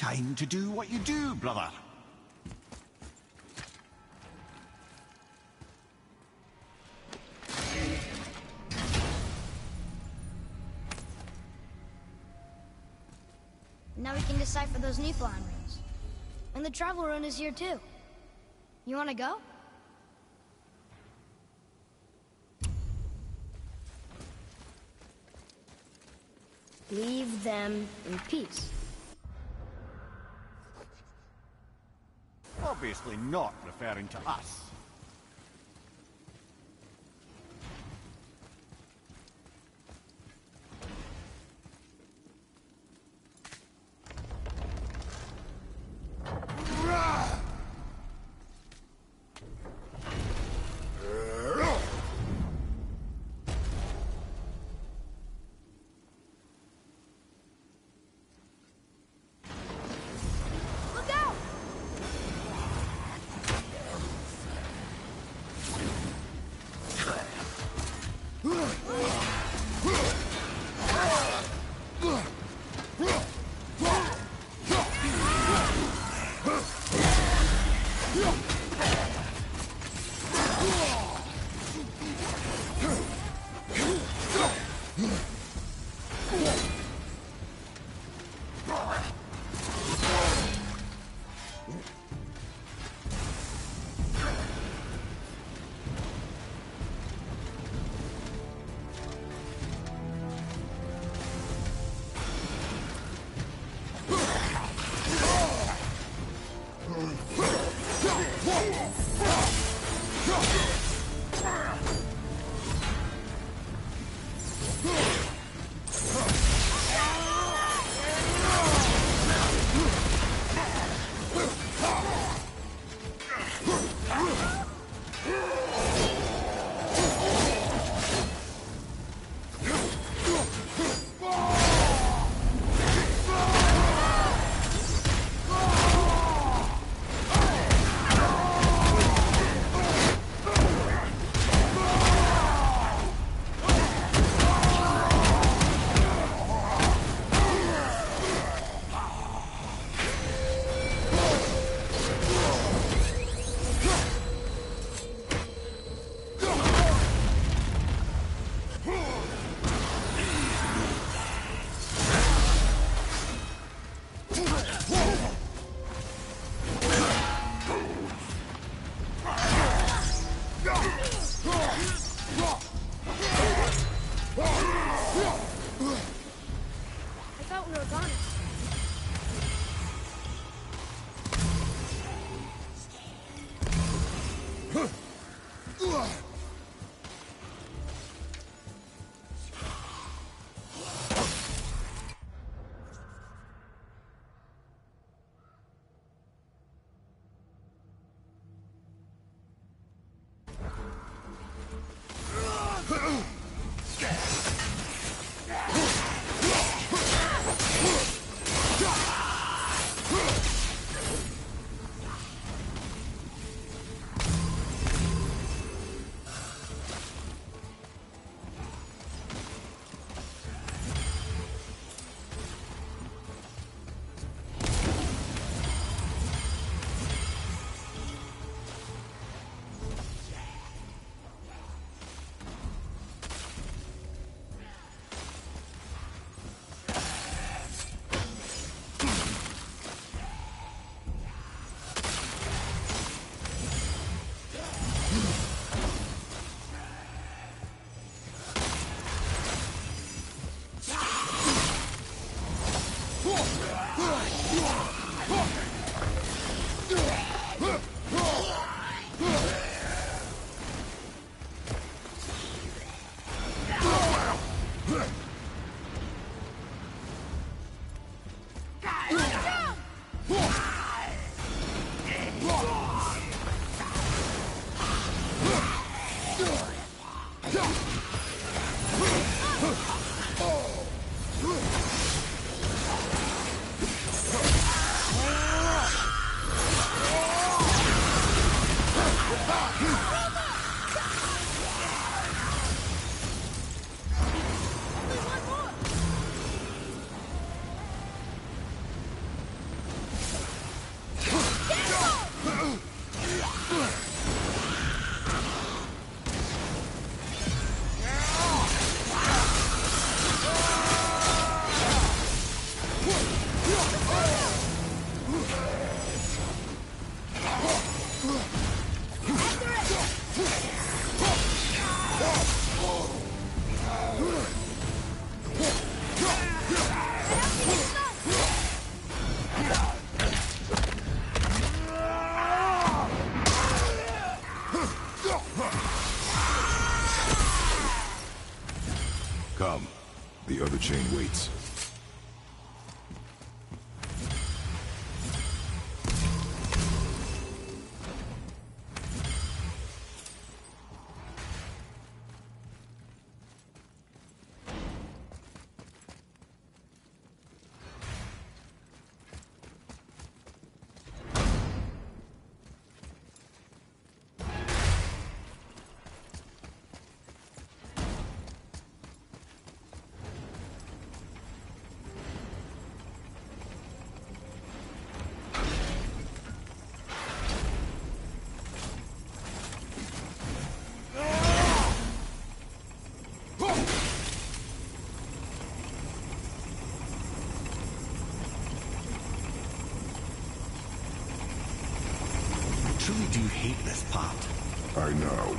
Time to do what you do, brother. Now we can decipher those Niflheim runes. And the travel rune is here too. You wanna go? Leave them in peace. Obviously not referring to us. Look out! Come. The other chain waits. I truly do hate this part. I know.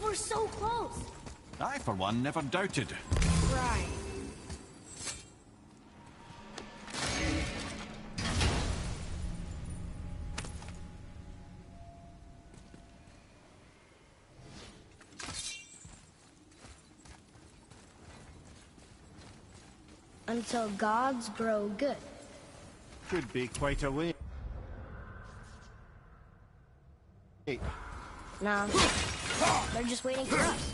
We're so close. I, for one, never doubted. Right. Until gods grow good. Could be quite a way. No. They're just waiting for us.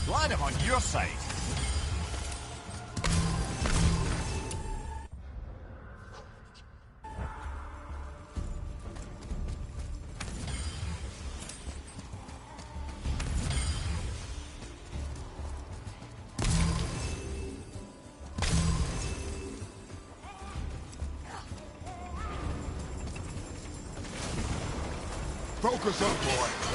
Glad I'm on your side. Focus up, boy.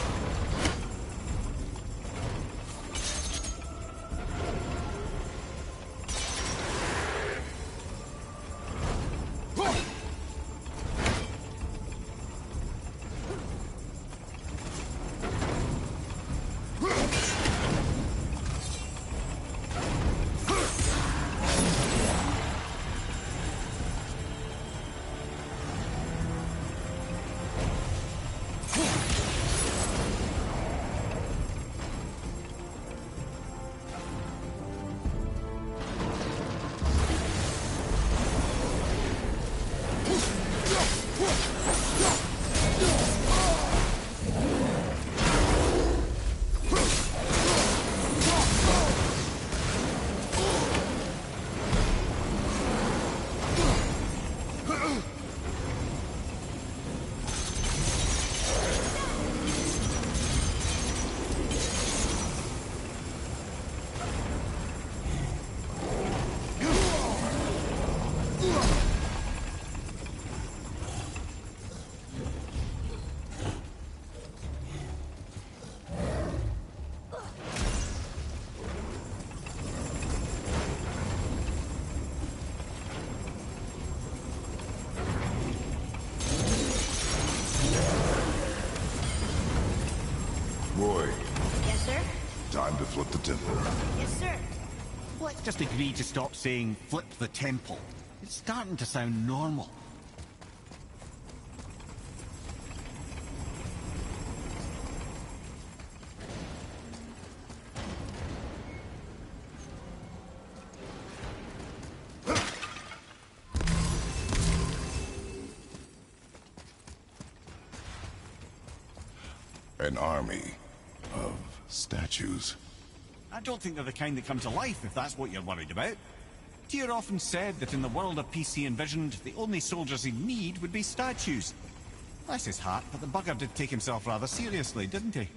Roy, Yes, sir? time to flip the temple. Yes, sir. Let's just agree to stop saying flip the temple. It's starting to sound normal. An army of statues. I don't think they're the kind that come to life, if that's what you're worried about. Tyr often said that in the world of peace he envisioned, the only soldiers he'd need would be statues. Bless his heart, but the bugger did take himself rather seriously, didn't he?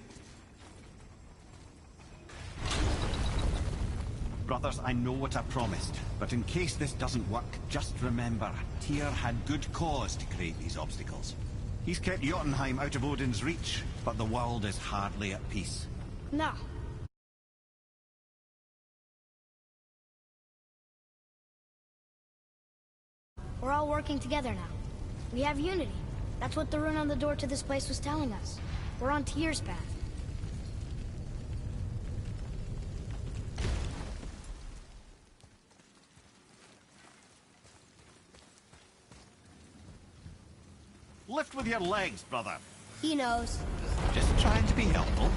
Brothers, I know what I promised, but in case this doesn't work, just remember, Tyr had good cause to create these obstacles. He's kept Jotunheim out of Odin's reach, but the world is hardly at peace. No. We're all working together now. We have unity. That's what the rune on the door to this place was telling us. We're on Tyr's path. Lift with your legs, brother. He knows. Just trying to be helpful.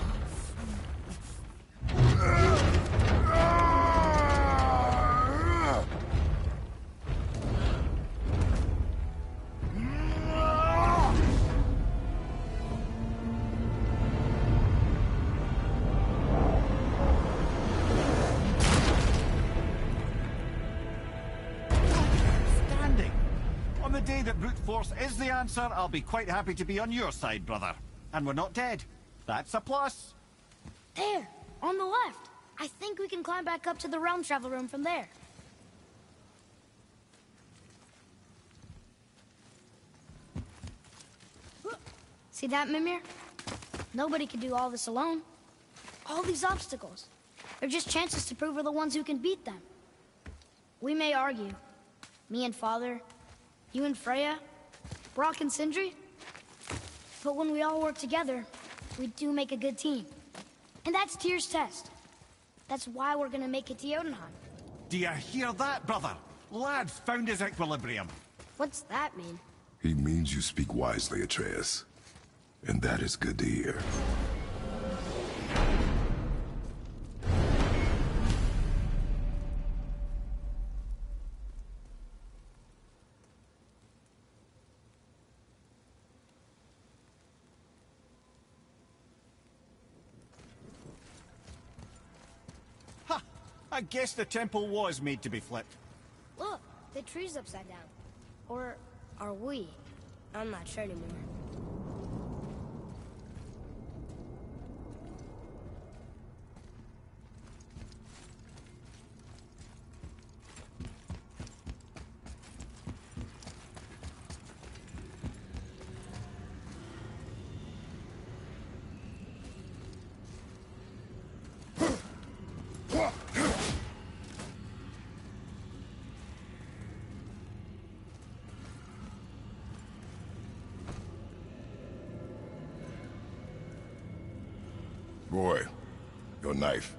that brute force is the answer, I'll be quite happy to be on your side, brother. And we're not dead. That's a plus. There, on the left. I think we can climb back up to the realm travel room from there. See that, Mimir? Nobody can do all this alone. All these obstacles. They're just chances to prove we're the ones who can beat them. We may argue. Me and Father, you and Freya, Brock and Sindri. But when we all work together, we do make a good team. And that's Tyr's test. That's why we're gonna make it to Jotunheim. Do you hear that, brother? Lad's found his equilibrium. What's that mean? He means you speak wisely, Atreus. And that is good to hear. Ha! I guess the temple was made to be flipped. Look, the tree's upside down. Or are we? I'm not sure anymore. Roy, your knife.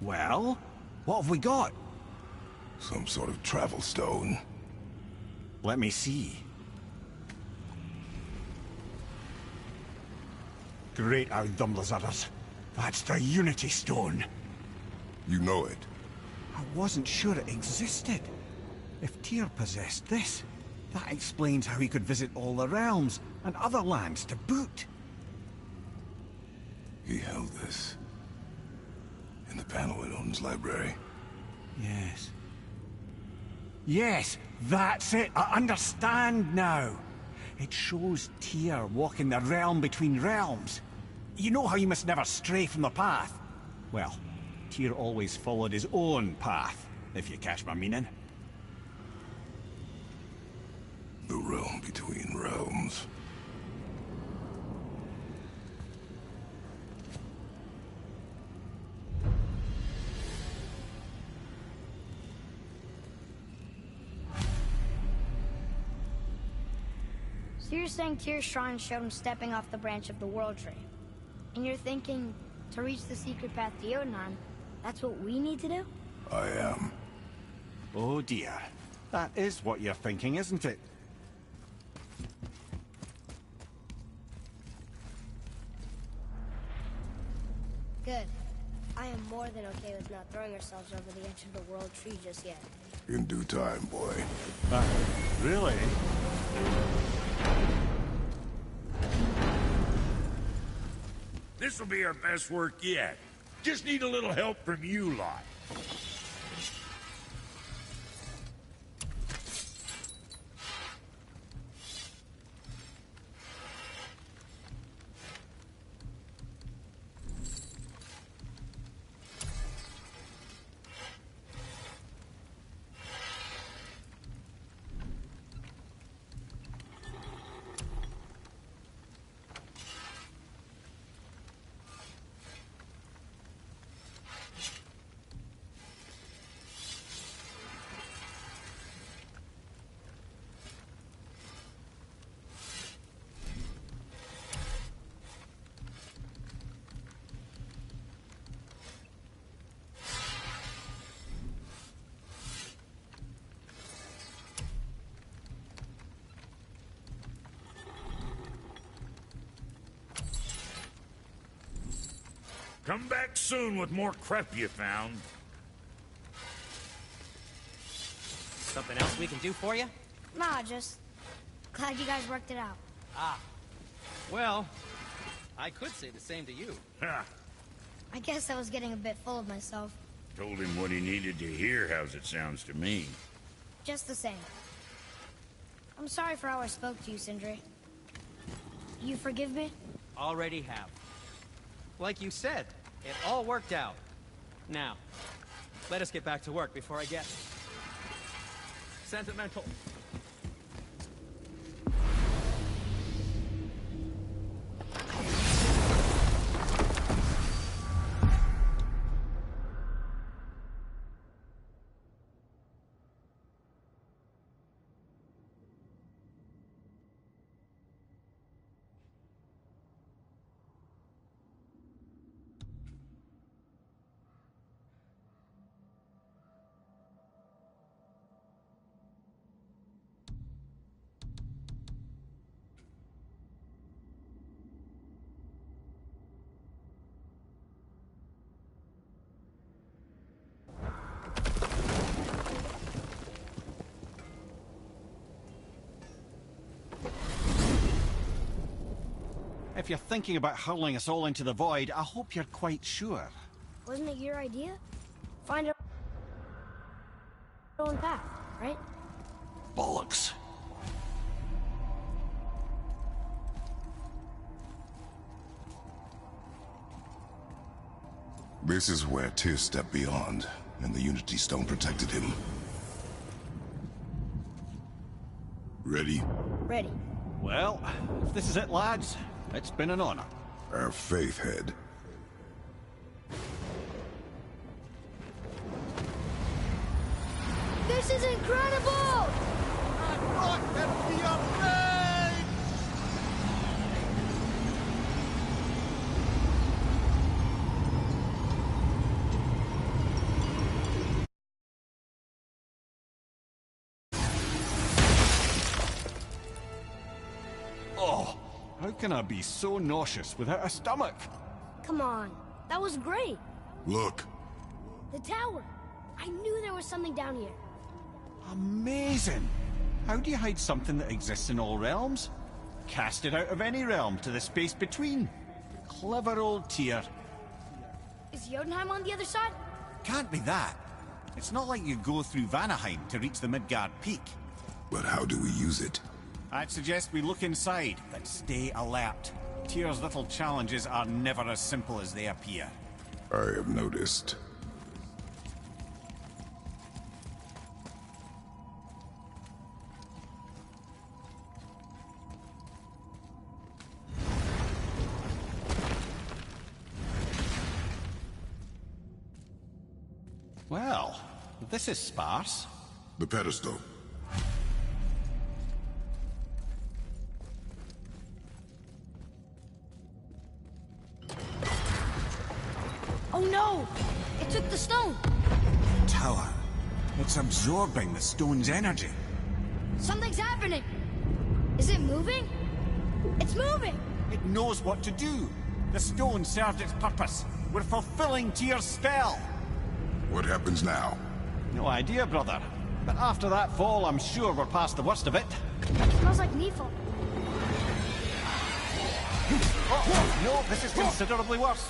Well, what have we got? Some sort of travel stone. Let me see. Great Ardumlazaras. That's the Unity Stone. You know it. I wasn't sure it existed. If Tyr possessed this, that explains how he could visit all the realms and other lands to boot. He held this in the panel in Odin's library. Yes. Yes, that's it. I understand now. It shows Tyr walking the realm between realms. You know how you must never stray from the path? Well, Tyr always followed his own path, if you catch my meaning. The realm between realms. So you're saying Tyr's shrine showed him stepping off the branch of the World Tree. And you're thinking, to reach the secret path to Jotunheim, that's what we need to do? I am. Oh dear. That is what you're thinking, isn't it? Good. I am more than okay with not throwing ourselves over the edge of the World Tree just yet. In due time, boy. Really? This'll be our best work yet. Just need a little help from you lot. Come back soon with more crap you found. Something else we can do for you? Nah, just glad you guys worked it out. Ah. Well, I could say the same to you. Ha! I guess I was getting a bit full of myself. Told him what he needed to hear, how's it sounds to me. Just the same. I'm sorry for how I spoke to you, Sindri. You forgive me? Already have. Like you said, it all worked out. Now, let us get back to work before I get sentimental. If you're thinking about hurling us all into the void, I hope you're quite sure. Wasn't it your idea? Find our own path, right? Bollocks. This is where Tyr stepped beyond, and the Unity Stone protected him. Ready? Ready. Well, if this is it, lads, it's been an honor. Our faith head. This is incredible! How can I be so nauseous without a stomach? Come on. That was great. Look. The tower. I knew there was something down here. Amazing! How do you hide something that exists in all realms? Cast it out of any realm to the space between. Clever old Tyr. Is Jotunheim on the other side? Can't be that. It's not like you go through Vanaheim to reach the Midgard Peak. But how do we use it? I'd suggest we look inside, but stay alert. Tyr's little challenges are never as simple as they appear. I have noticed. Well, this is sparse. The pedestal. Oh no! It took the stone! Tower. It's absorbing the stone's energy. Something's happening! Is it moving? It's moving! It knows what to do. The stone served its purpose. We're fulfilling Tyr's spell. What happens now? No idea, brother. But after that fall, I'm sure we're past the worst of it. Smells like Nephil. Oh, no, this is considerably worse.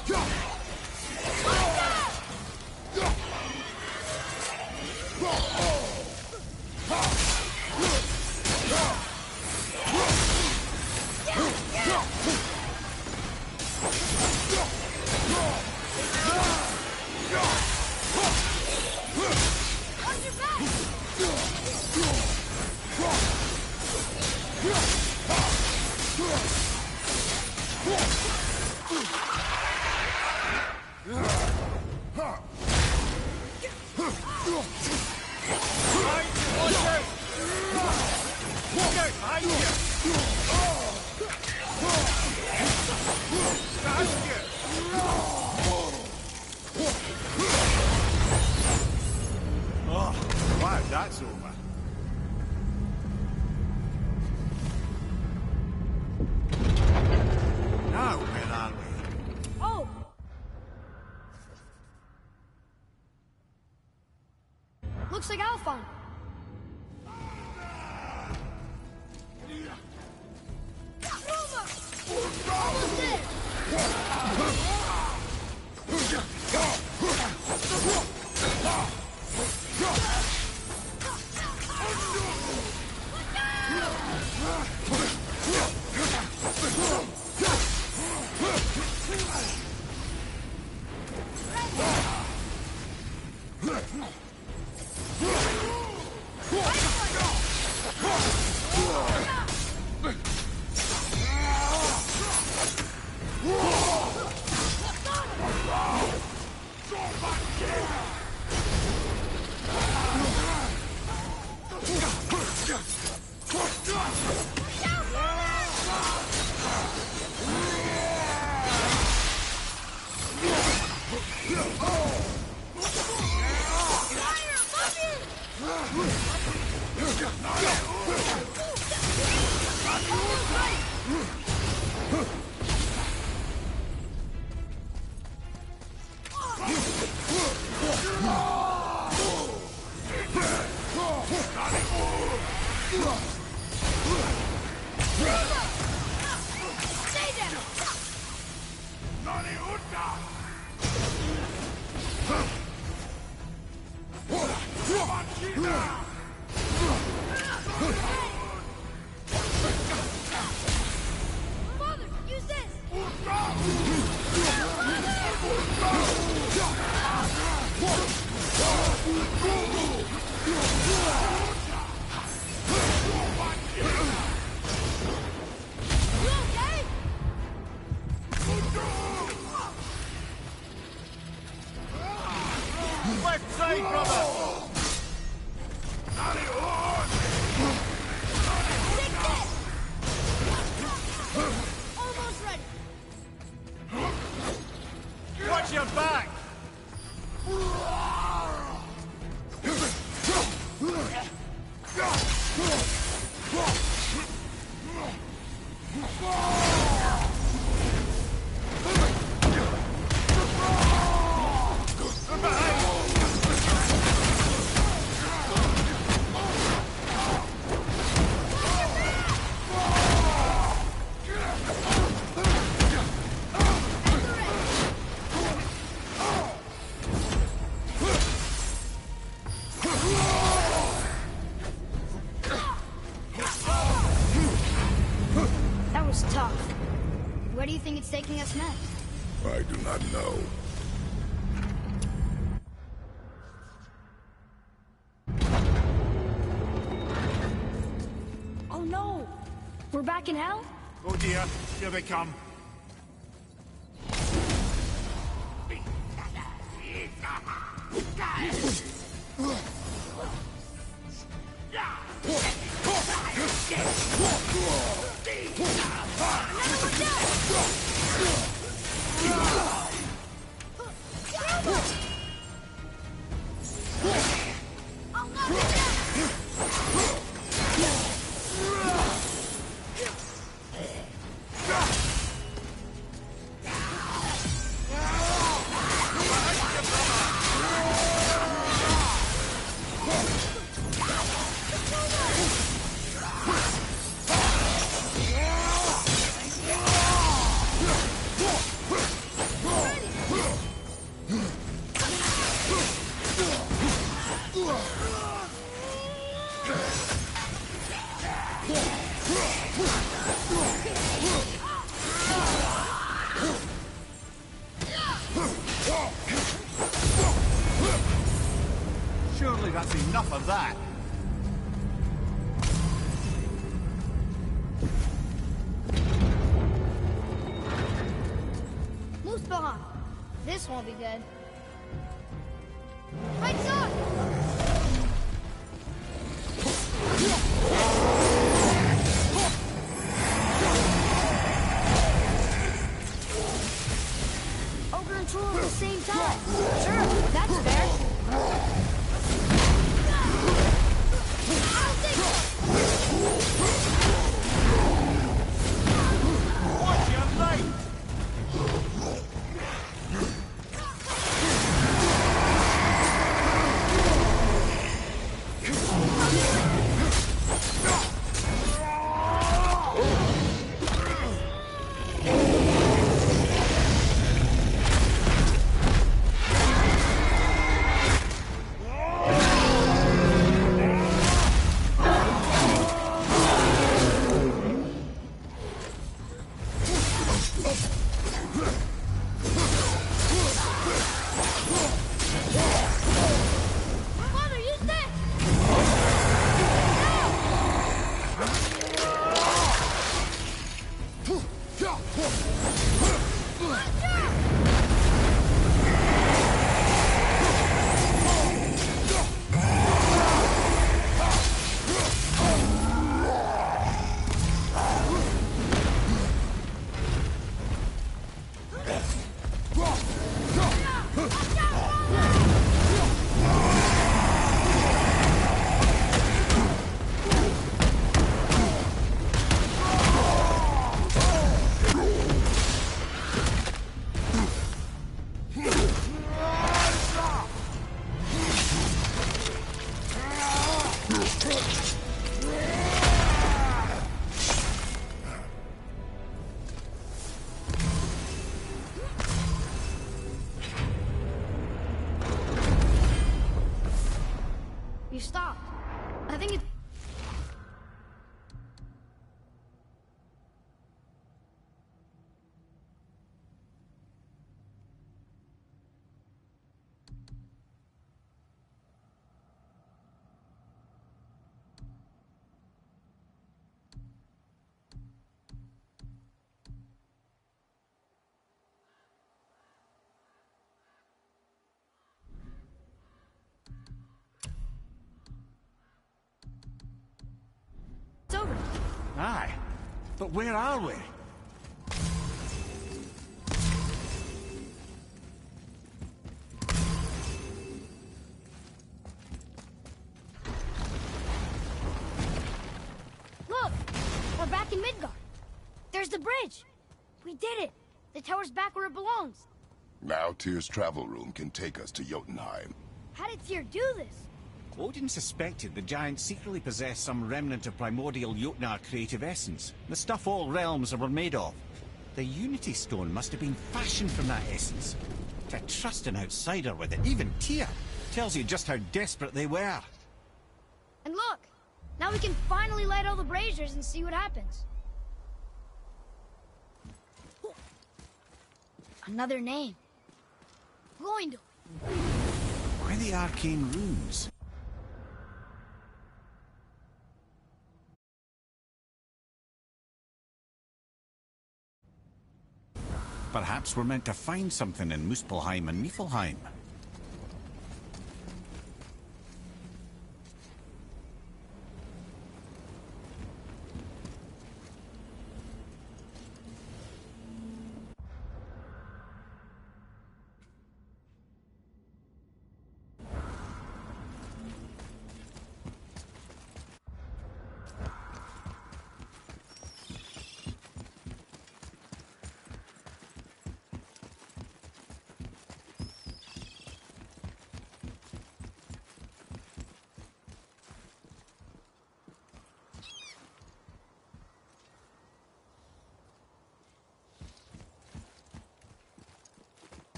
Oh, wow, that's over. Now, where are we? Oh! Looks like Alphon. Almost there! Father, use this! You okay? Left side, brother! Take this! Almost ready. Watch your back! taking us next? I do not know. Oh no! We're back in hell? Oh dear, here they come. Surely that's enough of that. Moose This won't be good. Right side! Ogre and Troll at the same time. Sure, that's fair. I'll take it! Watch your light! Mother, use this! You stopped. I think it's... It's over. Aye. But where are we? Look! We're back in Midgard. There's the bridge. We did it. The tower's back where it belongs. Now Tyr's travel room can take us to Jotunheim. How did Tyr do this? Odin suspected the giants secretly possessed some remnant of primordial Jotnar creative essence, the stuff all realms were made of. The Unity Stone must have been fashioned from that essence. To trust an outsider with it, even Tyr, tells you just how desperate they were. And look! Now we can finally light all the braziers and see what happens. Another name. Going to. Why the arcane runes? Perhaps we're meant to find something in Muspelheim and Niflheim.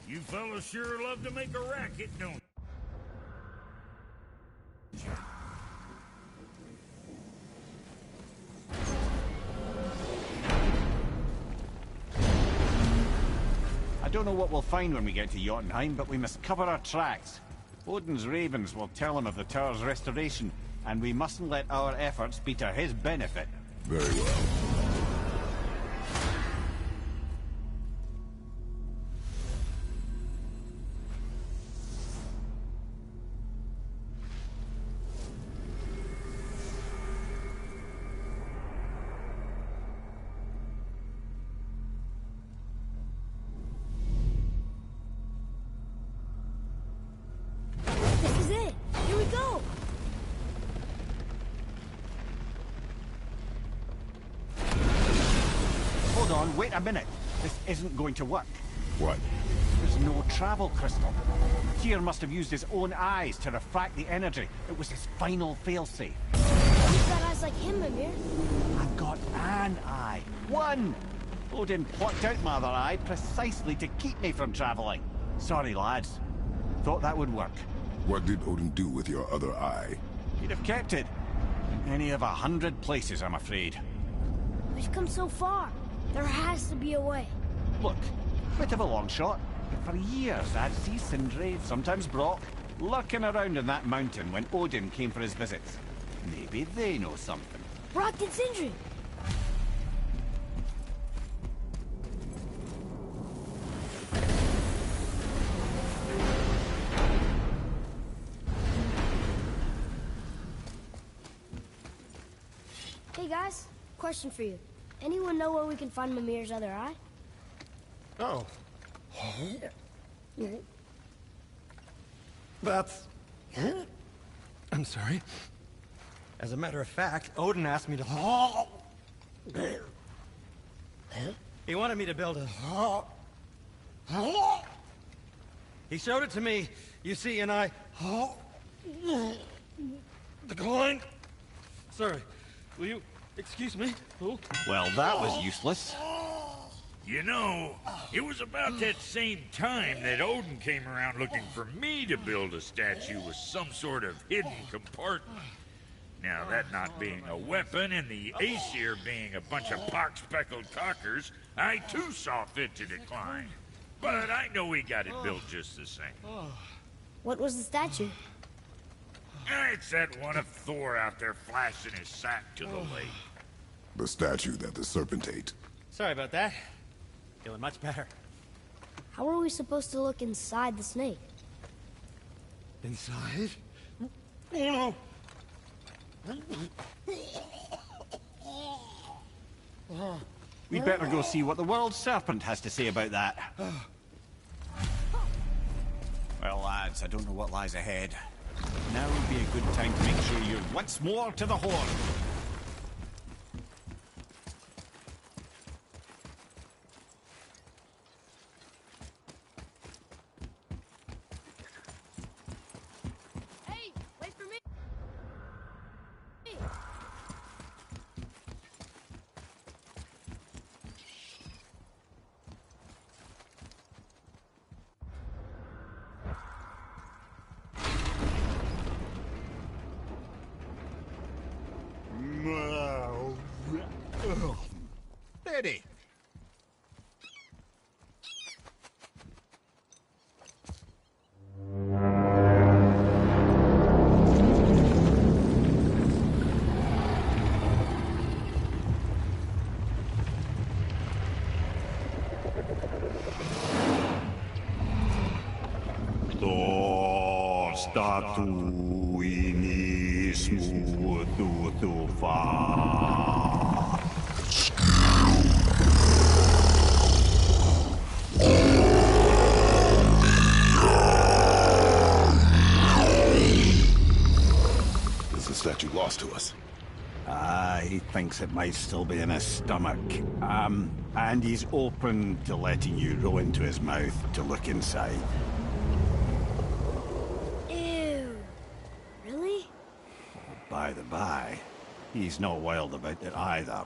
You fellas sure love to make a racket, don't you? I don't know what we'll find when we get to Jotunheim, but we must cover our tracks. Odin's ravens will tell him of the tower's restoration, and we mustn't let our efforts be to his benefit. Very well. This is it. Here we go. Hold on, wait a minute. This isn't going to work. What? There's no travel crystal. Tyr must have used his own eyes to refract the energy. It was his final failsafe. You've got eyes like him, Mimir. I've got an eye. One! Odin plucked out my other eye precisely to keep me from traveling. Sorry, lads. Thought that would work. What did Odin do with your other eye? He'd have kept it. In any of 100 places, I'm afraid. We've come so far. There has to be a way. Look, bit of a long shot. For years, I'd see Sindri, sometimes Brock, lurking around in that mountain when Odin came for his visits. Maybe they know something. Brock and Sindri. Hey guys, question for you. Anyone know where we can find Mimir's other eye? Oh. That's... I'm sorry. As a matter of fact, Odin asked me to... He wanted me to build a... He showed it to me, you see, and I... Declined. Sorry. Will you excuse me? Oh. Well, that was useless. You know, it was about that same time that Odin came around looking for me to build a statue with some sort of hidden compartment. Now, that not being a weapon and the Aesir being a bunch of pock-speckled cockers, I too saw fit to decline. But I know he got it built just the same. What was the statue? It's that one of Thor out there flashing his sack to the lake. The statue that the serpent ate. Sorry about that. Feeling much better. How are we supposed to look inside the snake? Inside? Oh no! We'd better go see what the world serpent has to say about that. Well, lads, I don't know what lies ahead. Now would be a good time to make sure you're once more to the horn. Hey, wait for me! Steady. Statuinismo tudo fa. Is the statue lost to us? He thinks it might still be in his stomach. And he's open to letting you roll into his mouth to look inside. Ew. Really? By the by, he's not wild about it either.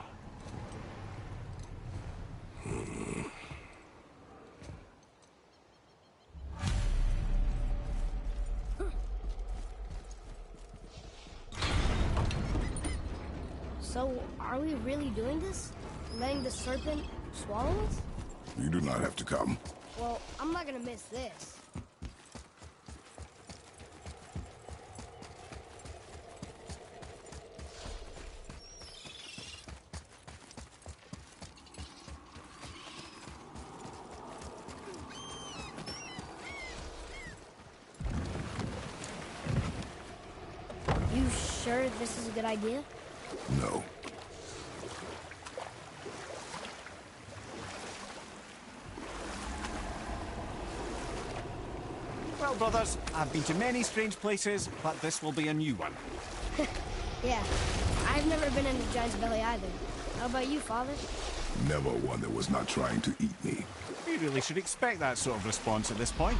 So, are we really doing this? Letting the serpent swallow us? You do not have to come. Well, I'm not gonna miss this. You sure this is a good idea? No. Well, brothers, I've been to many strange places, but this will be a new one. Yeah. I've never been in a giant's belly either. How about you, Father? Never one that was not trying to eat me. You really should expect that sort of response at this point.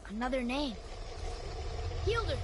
Another name. Hilder!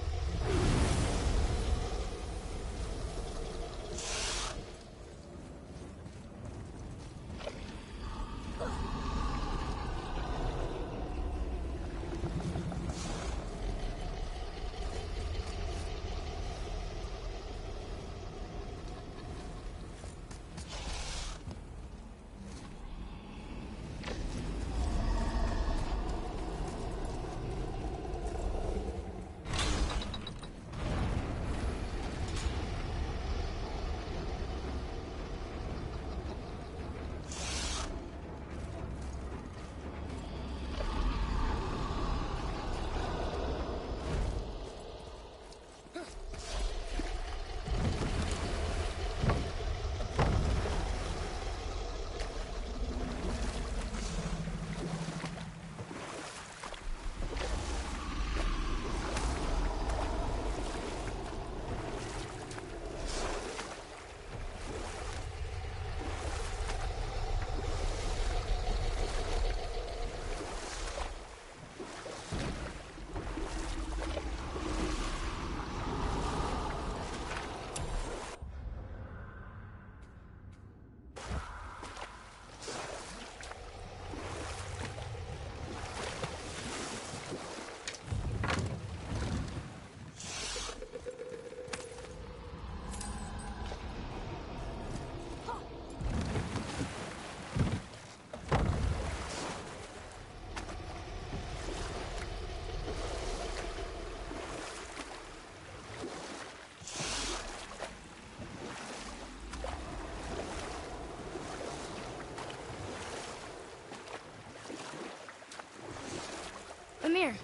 Amir,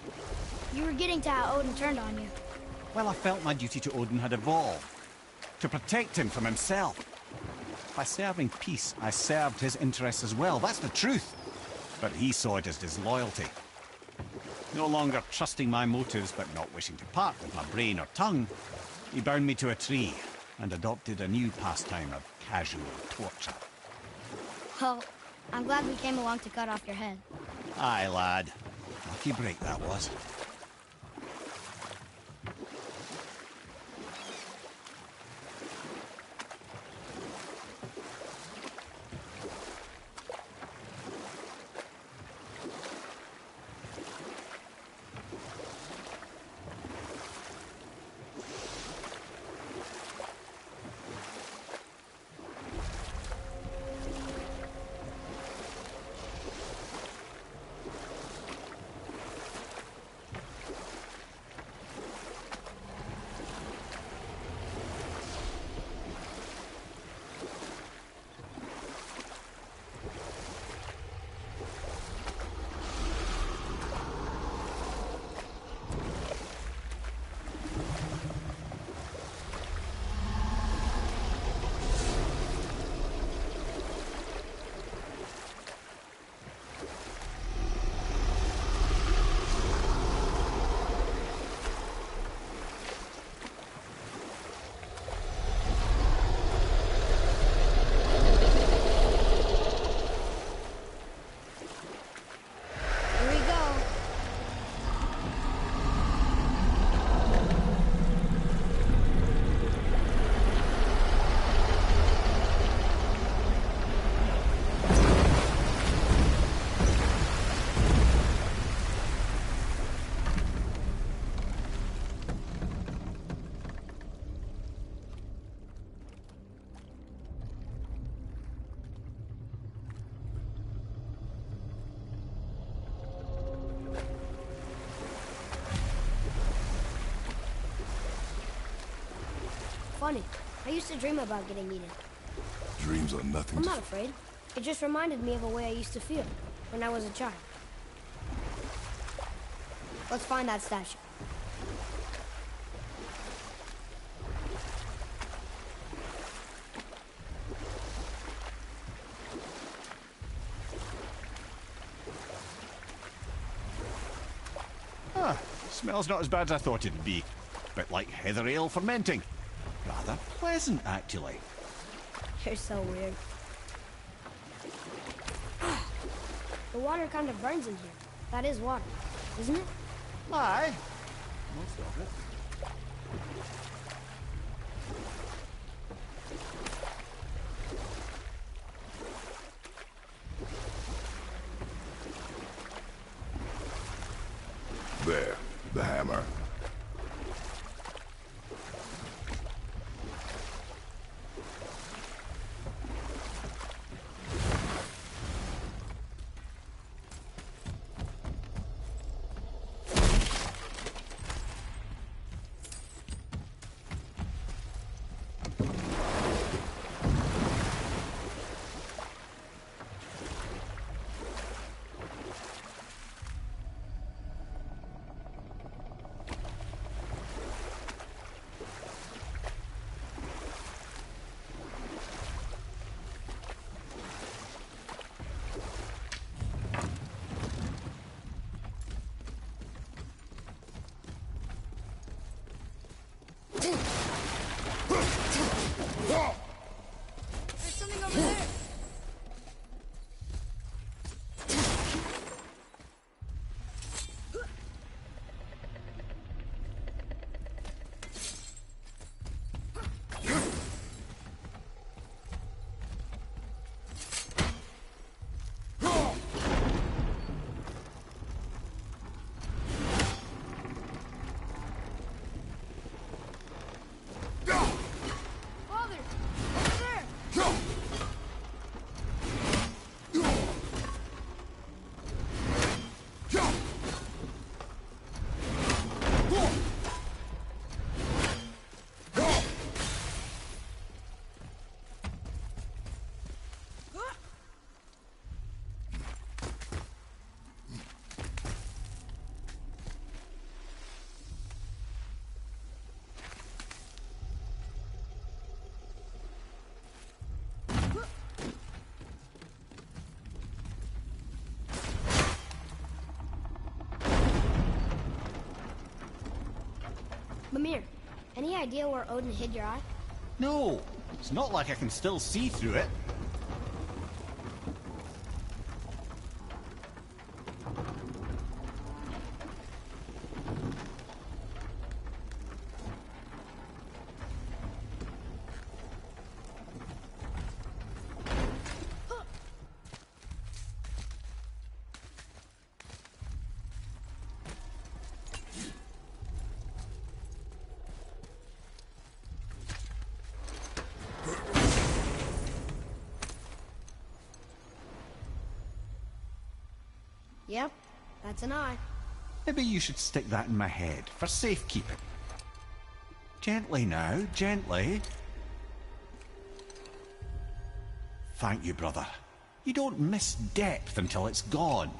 you were getting to how Odin turned on you. Well, I felt my duty to Odin had evolved. To protect him from himself. By serving peace, I served his interests as well. That's the truth. But he saw it as disloyalty. No longer trusting my motives but not wishing to part with my brain or tongue, he bound me to a tree and adopted a new pastime of casual torture. Well, I'm glad we came along to cut off your head. Aye, lad. Lucky break that was. Here we go. Funny. I used to dream about getting eaten. Dreams are nothing I'm to... not afraid. It just reminded me of a way I used to feel when I was a child. Let's find that statue. Ah, smells not as bad as I thought it'd be. Bit like heather ale fermenting. Rather pleasant, actually. You're so weird. The water kind of burns in here. That is water, isn't it? Aye. Most of it. There, the hammer. Mimir, any idea where Odin hid your eye? No, it's not like I can still see through it. Yep, that's an eye. Maybe you should stick that in my head for safekeeping. Gently now, gently. Thank you, brother. You don't miss depth until it's gone.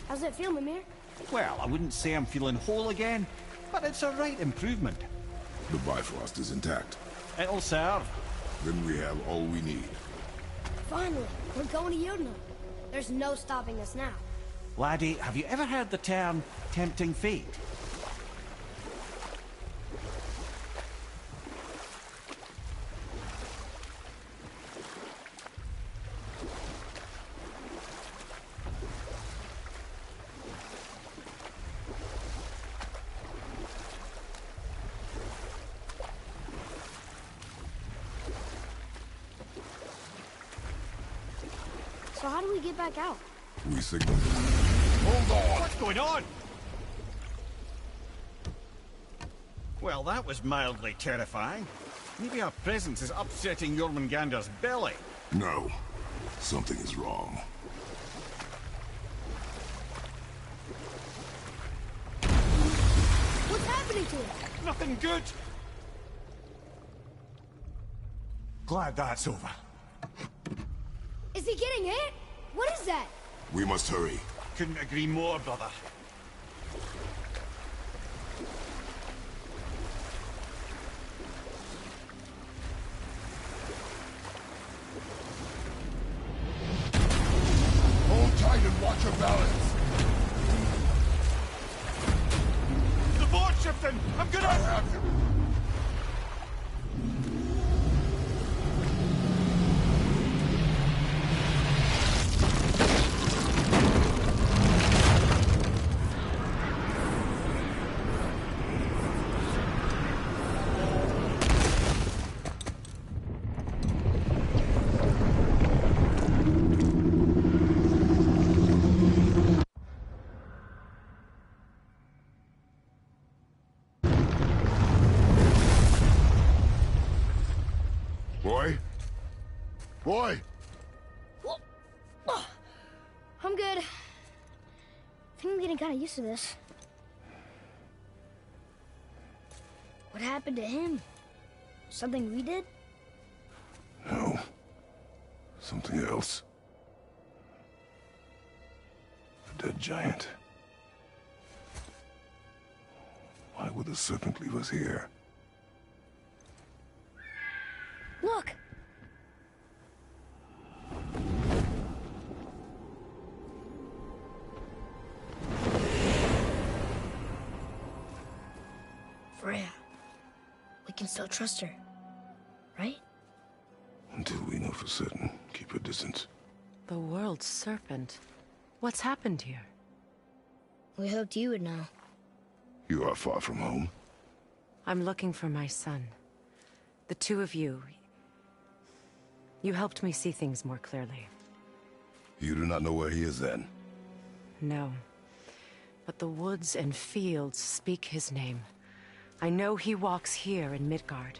How's it feel, Mimir? Well, I wouldn't say I'm feeling whole again, but it's a right improvement. The Bifrost is intact. It'll serve. Then we have all we need. Finally, we're going to Yudna. There's no stopping us now. Laddie, have you ever heard the term tempting fate? So how do we get back out? We signal. Hold on! What's going on? Well, that was mildly terrifying. Maybe our presence is upsetting Jormungandr's belly. No. Something is wrong. What's happening to it? Nothing good. Glad that's over. Is he getting hit? What is that? We must hurry. Couldn't agree more, brother. Hold tight and watch your balance. The board shifting! I'm gonna... I have you. Boy? Boy! I'm good. I think I'm getting kind of used to this. What happened to him? Something we did? No. Something else. A dead giant. Why would the serpent leave us here? Look! Freya. We can still trust her. Right? Until we know for certain, keep her distance. The world's serpent. What's happened here? We hoped you would know. You are far from home. I'm looking for my son. The two of you. You helped me see things more clearly. You do not know where he is then? No. But the woods and fields speak his name. I know he walks here in Midgard.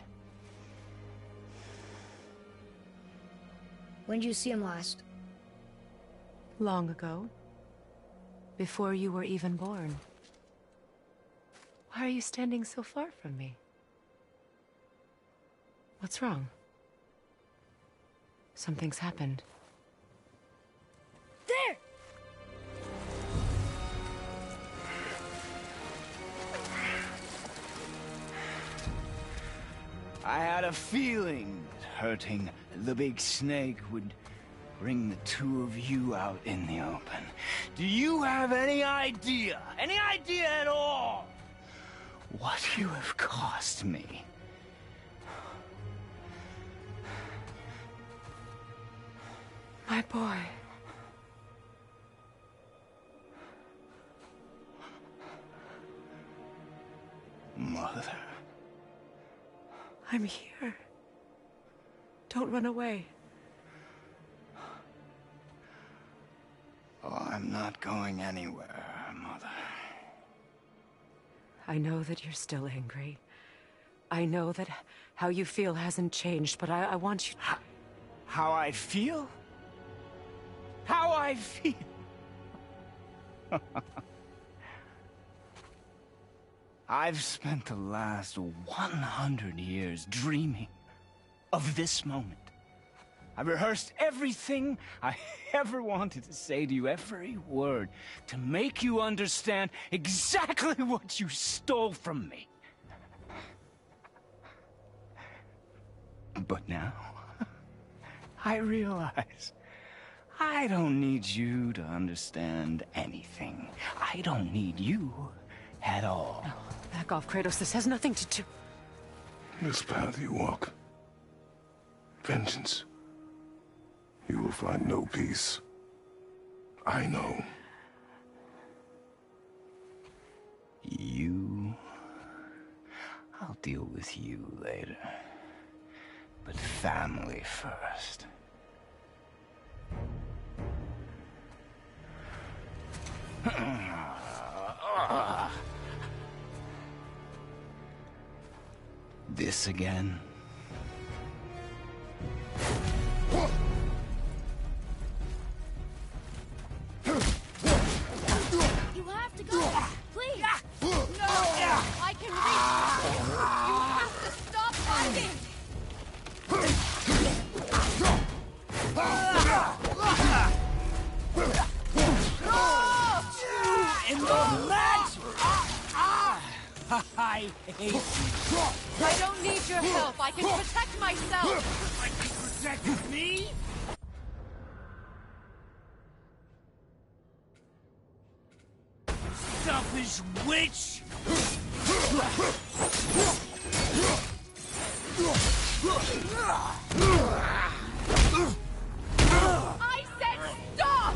When did you see him last? Long ago. Before you were even born. Why are you standing so far from me? What's wrong? Something's happened. There! I had a feeling that hurting the big snake would bring the two of you out in the open. Do you have any idea at all, what you have cost me? My boy. Mother. I'm here. Don't run away. Oh, I'm not going anywhere, Mother. I know that you're still angry. I know that how you feel hasn't changed, but I want you to... How I feel? How I feel? I've spent the last 100 years dreaming of this moment. I've rehearsed everything I ever wanted to say to you, every word, to make you understand exactly what you stole from me. But now, I realize I don't need you to understand anything. I don't need you at all. No, back off, Kratos. This has nothing to do... This path you walk, vengeance, you will find no peace. I know. You... I'll deal with you later. But family first. This again? You have to go! Please! No! I can reach you! You have to stop fighting! In the match! I hate you. I don't need your help. I can protect myself. I can protect me? Selfish witch! I said stop!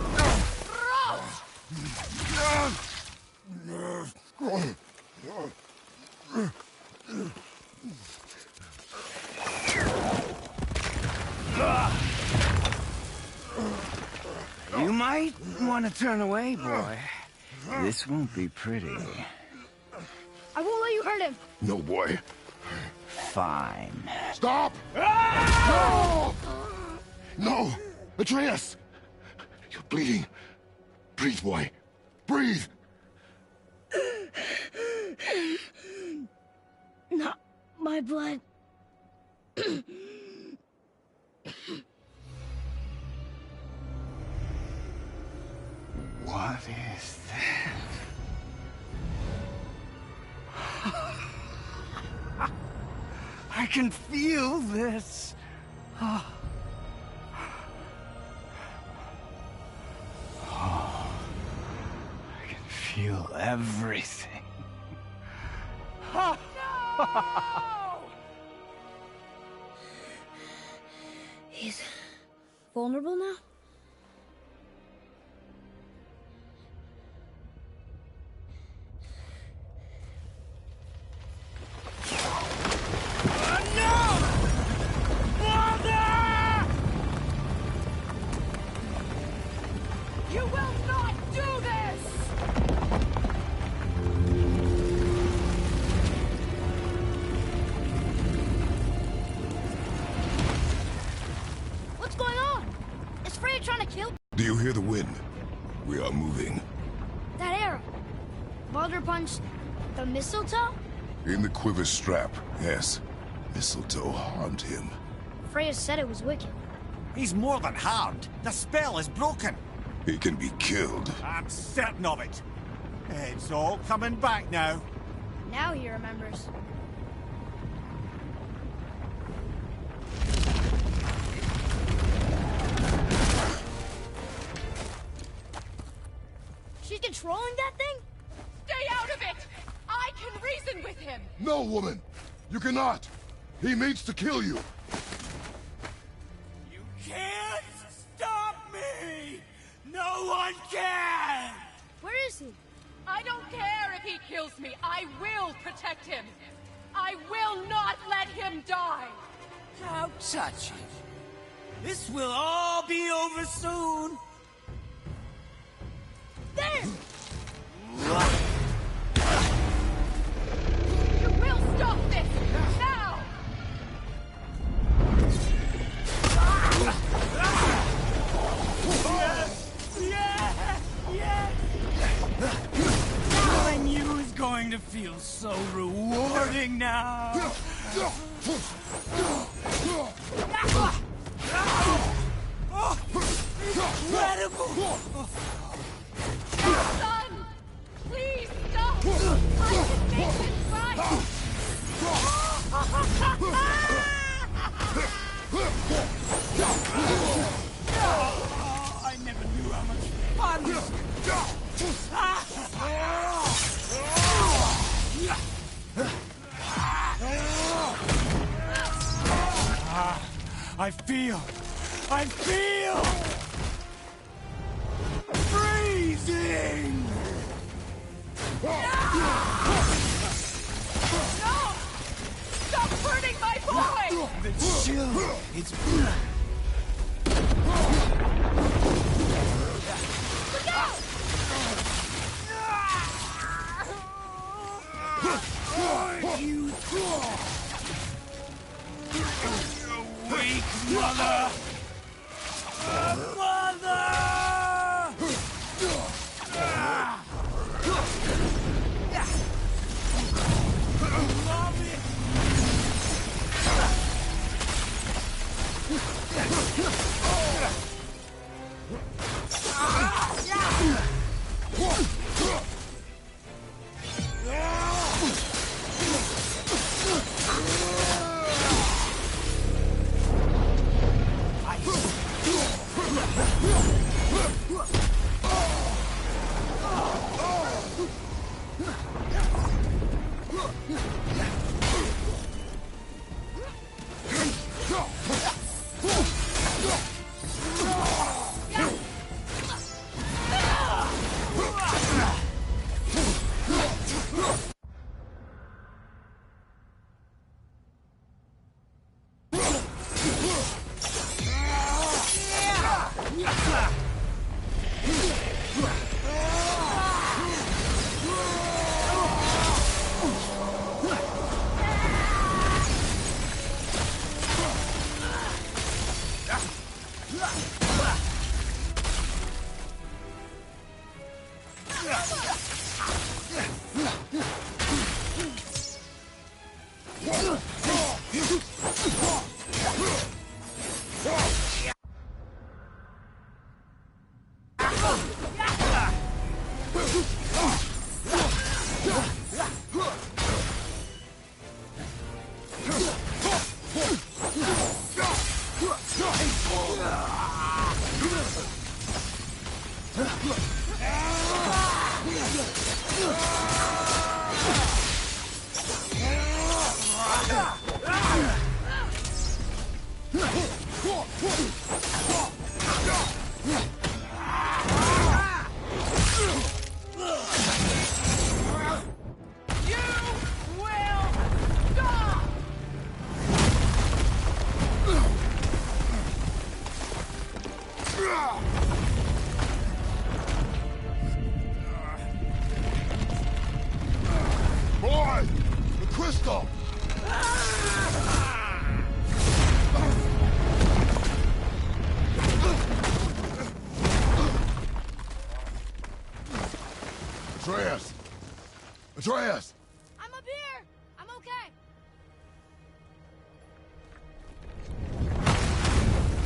You might want to turn away, boy. This won't be pretty. I won't let you hurt him! No, boy. Fine. Stop! No! No! Atreus! You're bleeding. Breathe, boy. Breathe! Not my blood. What is that? I can feel this. I can feel everything. He's vulnerable now? You will not do this! hear the wind. We are moving. That arrow. Baldur punched the mistletoe? In the quiver strap, yes. Mistletoe harmed him. Freya said it was wicked. He's more than harmed. The spell is broken. He can be killed. I'm certain of it. It's all coming back now. Now he remembers. She's controlling that thing? Stay out of it! I can reason with him! No, woman! You cannot! He means to kill you! You can't stop me! No one can! Where is he? I don't care if he kills me. I will protect him. I will not let him die. How touching. This will all be over soon. There! You will stop this! Now! I knew it was going to feel so rewarding now. Incredible! Son! Please stop! I can make this right! I never knew how much fun this I feel freezing! No! Stop hurting my boy! The chill, it's... Look out! You weak mother! Mother! Mommy! Boy! The crystal! Atreus! I'm up here! I'm okay!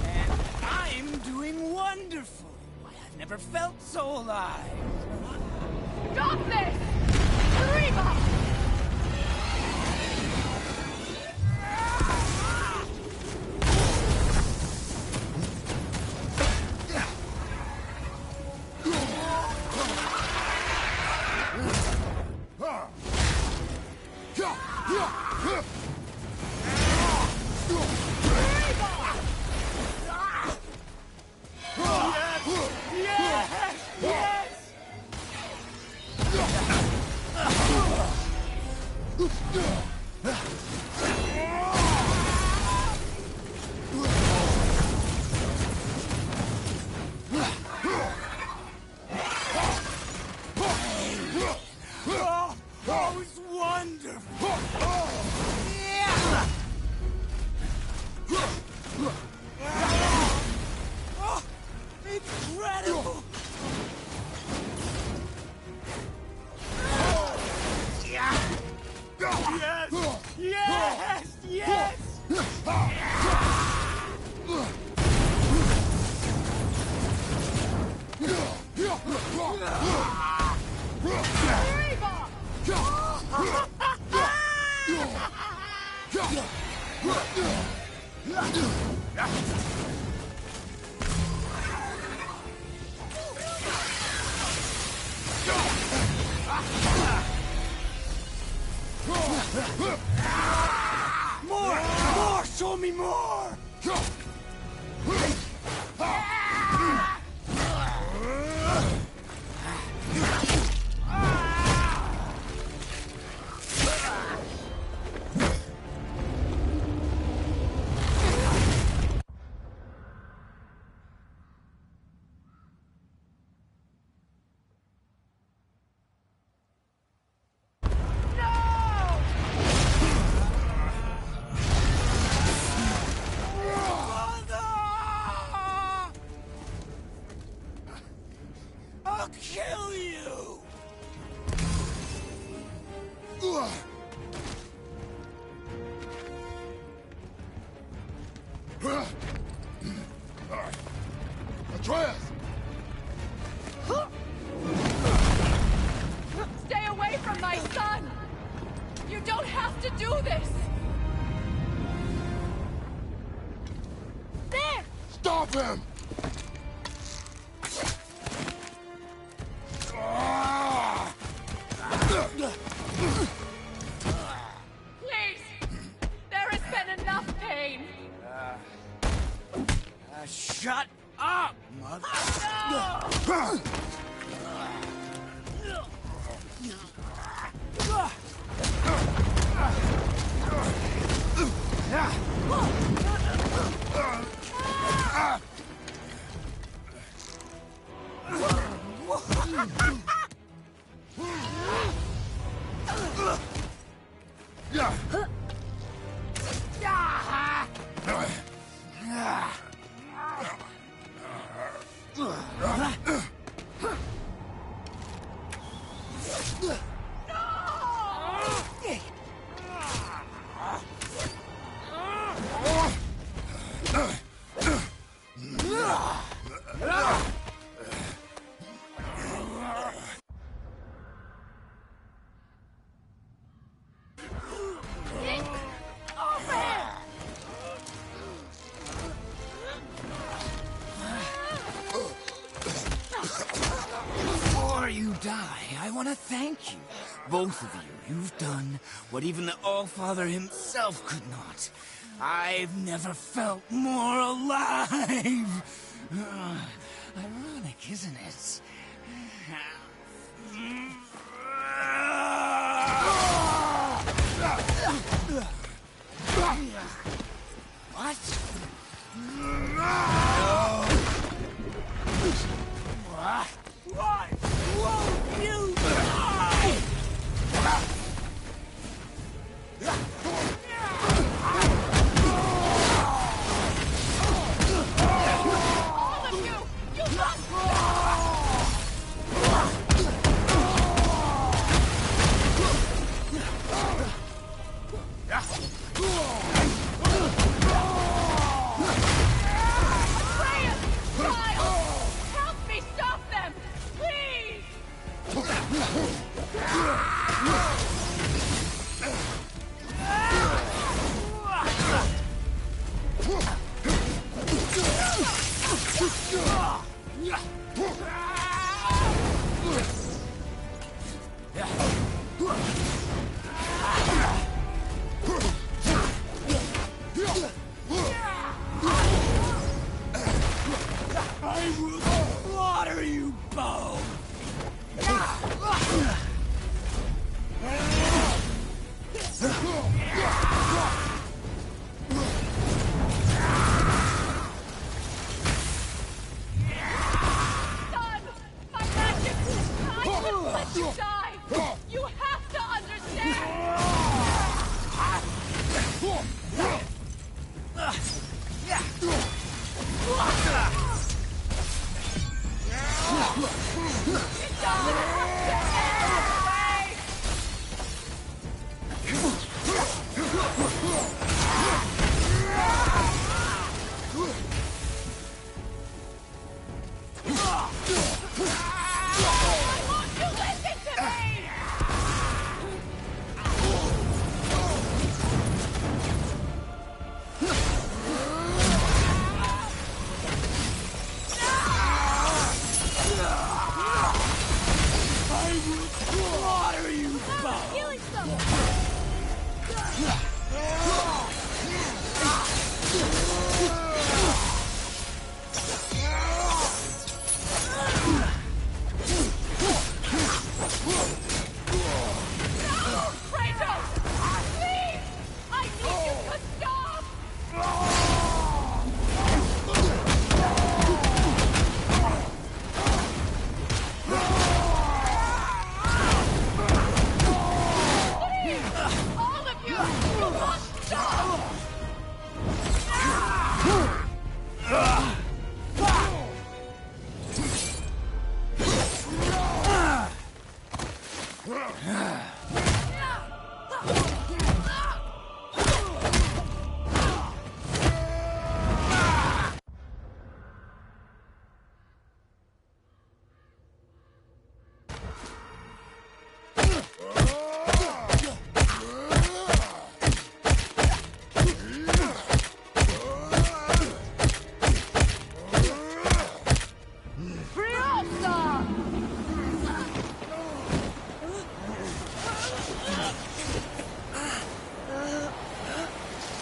And I'm doing wonderful. Why, I've never felt so alive. Stop this! Reba! Oh, it's wonderful. Oh, incredible. Yes! Yes! More! Show me more! I'll kill you! Atreus! Stay away from my son! You don't have to do this! There! Stop him! Please! There has been enough pain! Shut up, mother! Before you die, I want to thank you. Both of you. You've done what even the All-Father himself could not. I've never felt more alive. Ironic, isn't it? What? Why won't you die? All of you! You must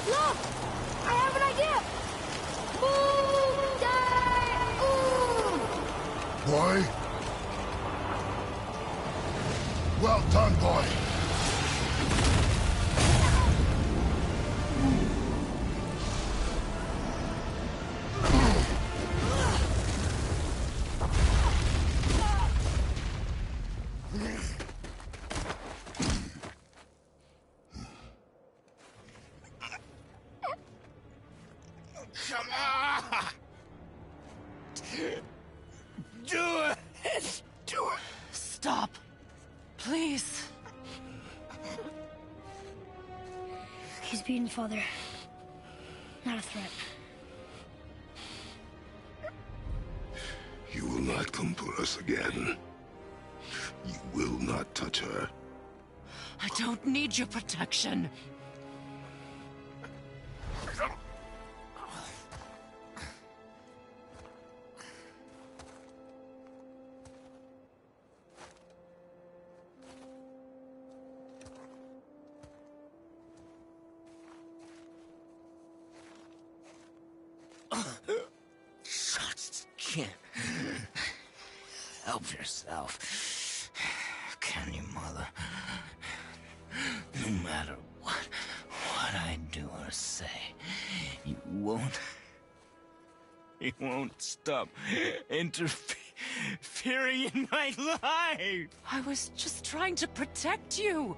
Look! I have an idea! Boy? Well done, boy. Come on! Do it! Do it! Stop. Please. He's beaten, Father. Not a threat. You will not come for us again. You will not touch her. I don't need your protection. Just can't help yourself. Can you, Mother? No matter what I do or say, you won't stop interfering in my life. I was just trying to protect you.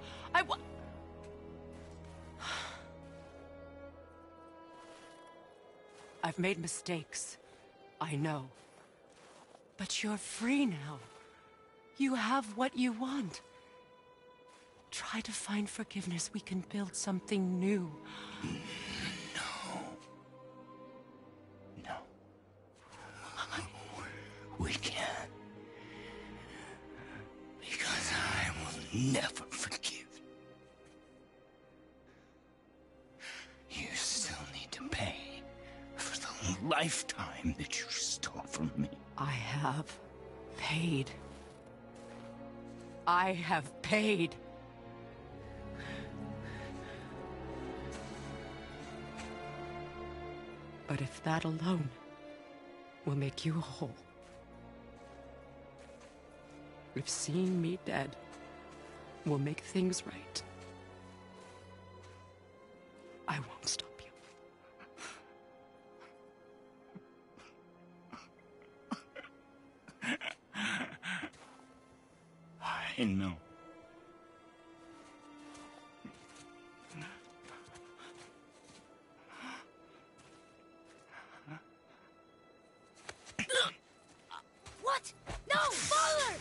I've made mistakes. I know. But you're free now. You have what you want. Try to find forgiveness. We can build something new. No. We can't. Because I will never forgive. You still need to pay for the lifetime that you stole from me. I have paid. I have paid. But if that alone will make you whole, if seeing me dead will make things right, I won't stop you. I know. What? No, Father!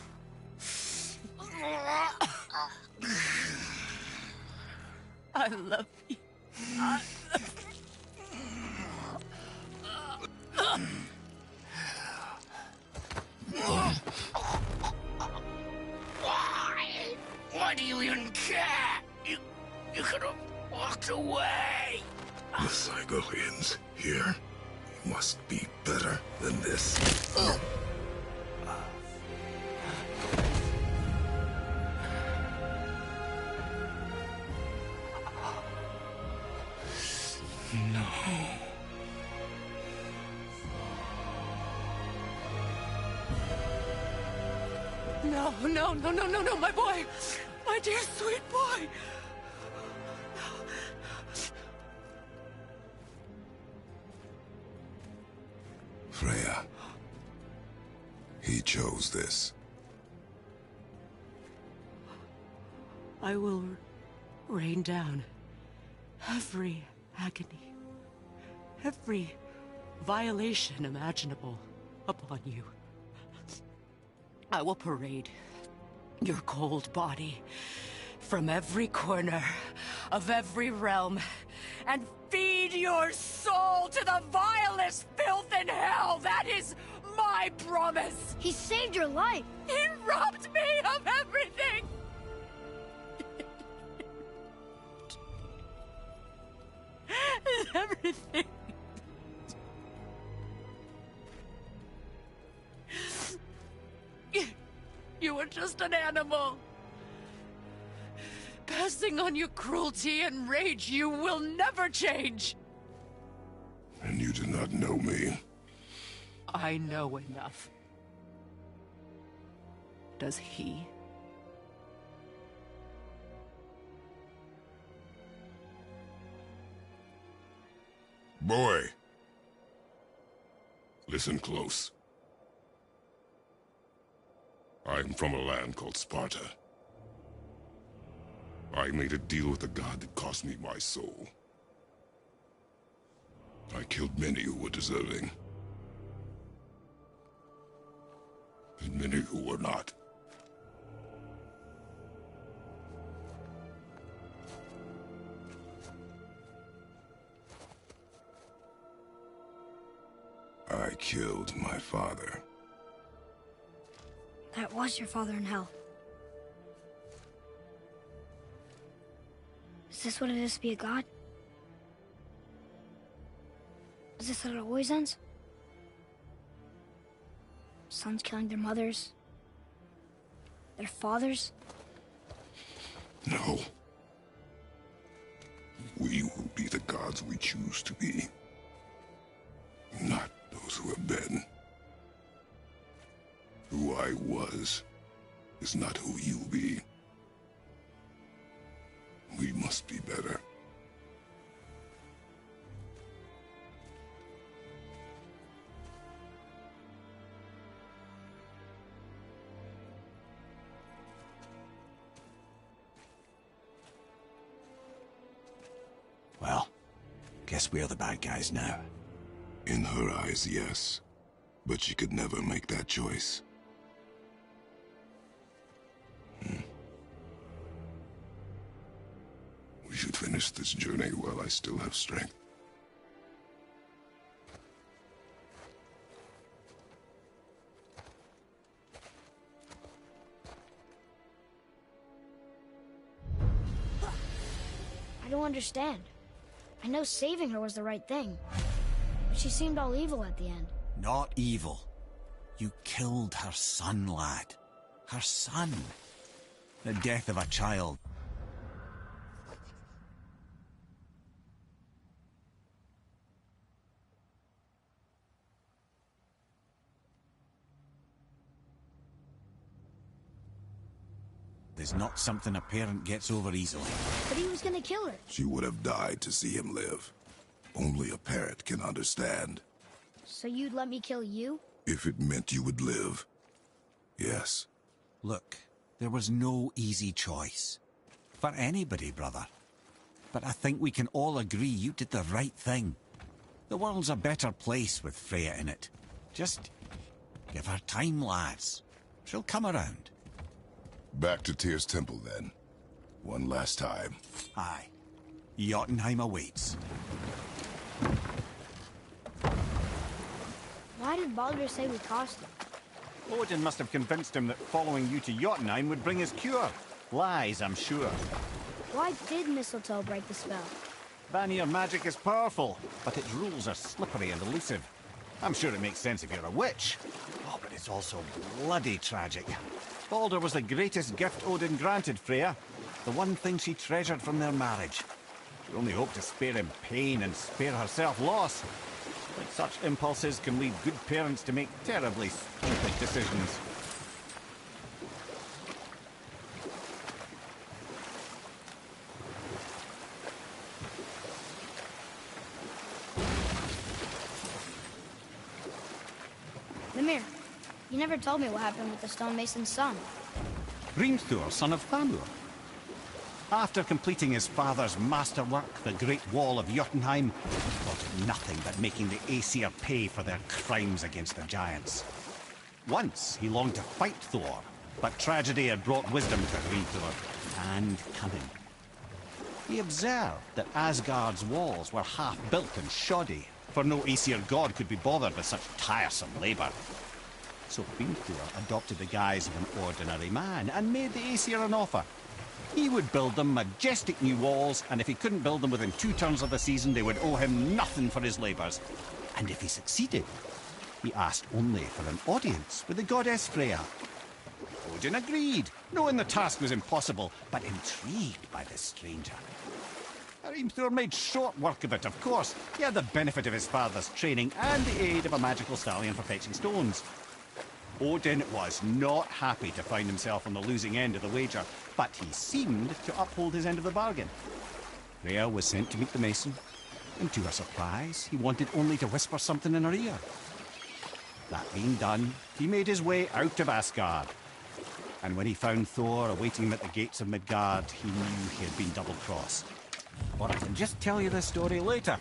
I love you. Why do you even care? You could have walked away. The Cygolians here must be better than this. No, my boy! My dear sweet boy! Freya. He chose this. I will rain down every agony, every violation imaginable upon you. I will parade your cold body from every corner of every realm and feed your soul to the vilest filth in hell. That is my promise. He saved your life. He robbed me of everything. Everything. You were just an animal. Passing on your cruelty and rage, you will never change. And you do not know me. I know enough. Does he? Boy. Listen close. I am from a land called Sparta. I made a deal with a god that cost me my soul. I killed many who were deserving. And many who were not. I killed my father. That was your father in hell. Is this what it is to be a god? Is this how it always ends? Sons killing their mothers? Their fathers? No. We will be the gods we choose to be. Not those who have been. Who I was is not who you'll be. We must be better. Well, guess we're the bad guys now. In her eyes, yes. But she could never make that choice. We should finish this journey while I still have strength. I don't understand. I know saving her was the right thing. But she seemed all evil at the end. Not evil. You killed her son, lad. Her son. The death of a child. Is not something a parent gets over easily. But he was gonna kill her. She would have died to see him live. Only a parent can understand. So you'd let me kill you? If it meant you would live. Yes. Look, there was no easy choice. For anybody, brother. But I think we can all agree you did the right thing. The world's a better place with Freya in it. Just give her time, lads. She'll come around. Back to Tyr's temple, then. One last time. Aye. Jotunheim awaits. Why did Baldur say we cost him? Odin must have convinced him that following you to Jotunheim would bring his cure. Lies, I'm sure. Why did mistletoe break the spell? Vanir magic is powerful, but its rules are slippery and elusive. I'm sure it makes sense if you're a witch. Oh, but it's also bloody tragic. Baldur was the greatest gift Odin granted Freya. The one thing she treasured from their marriage. She only hoped to spare him pain and spare herself loss. But such impulses can lead good parents to make terribly stupid decisions. Mimir, you never told me what happened with the stonemason's son. Hrimthur, son of Thamur. After completing his father's masterwork, the Great Wall of Jotunheim, he wanted nothing but making the Aesir pay for their crimes against the giants. Once he longed to fight Thor, but tragedy had brought wisdom to Hrimthur, and cunning. He observed that Asgard's walls were half-built and shoddy, for no Aesir god could be bothered with such tiresome labour. So Hrimthur adopted the guise of an ordinary man and made the Aesir an offer. He would build them majestic new walls, and if he couldn't build them within 2 turns of the season, they would owe him nothing for his labours. And if he succeeded, he asked only for an audience with the goddess Freya. Odin agreed, knowing the task was impossible, but intrigued by the stranger. Hrimthur made short work of it, of course. He had the benefit of his father's training and the aid of a magical stallion for fetching stones. Odin was not happy to find himself on the losing end of the wager, but he seemed to uphold his end of the bargain. Freya was sent to meet the mason, and to her surprise, he wanted only to whisper something in her ear. That being done, he made his way out of Asgard. And when he found Thor awaiting him at the gates of Midgard, he knew he had been double-crossed. Or I can just tell you this story later.